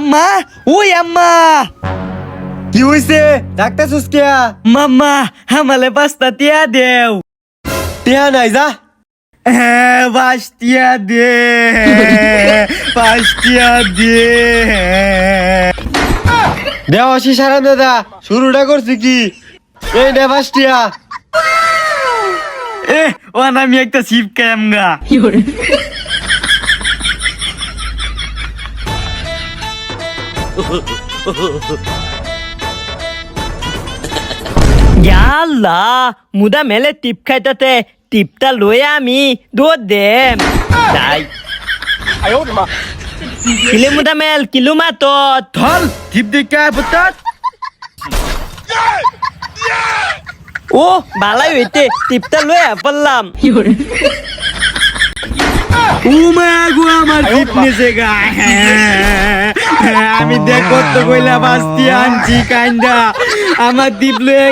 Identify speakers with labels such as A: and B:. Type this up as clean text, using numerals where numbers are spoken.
A: আম্মা ওই আম্মা
B: কি হইছে ডাক্তার সুস্কিয়া
A: মাম্মা আমালে পাঁচটা টিয়া দেও
B: টিয়া নাই যা
A: হ্যাঁ পাঁচটিয়া দে পাঁচটিয়া দে
B: দেওয়া শিশারাম দাদা শুরুটা করছি কি এই নে বাসটিয়া
A: এ ওয়ান আমি একটা সিপ ক্যামগা ইয়াল্লা মুদা মেলে টিপ খাইতাতে টিপটা লয়ে আমি দৌড় দেম তাই কিলে মুদা মেল কিলো মাতো
B: ধল টিপ দিকা পুত্র
A: ও ভালাই হইতে টিপটা লয়ে পড়লাম উমাগু আমার টিপ নিছে গা আমি দেখো তো কইলা বাস্তি আনছি কাইন্দা আমার টিপ লয়ে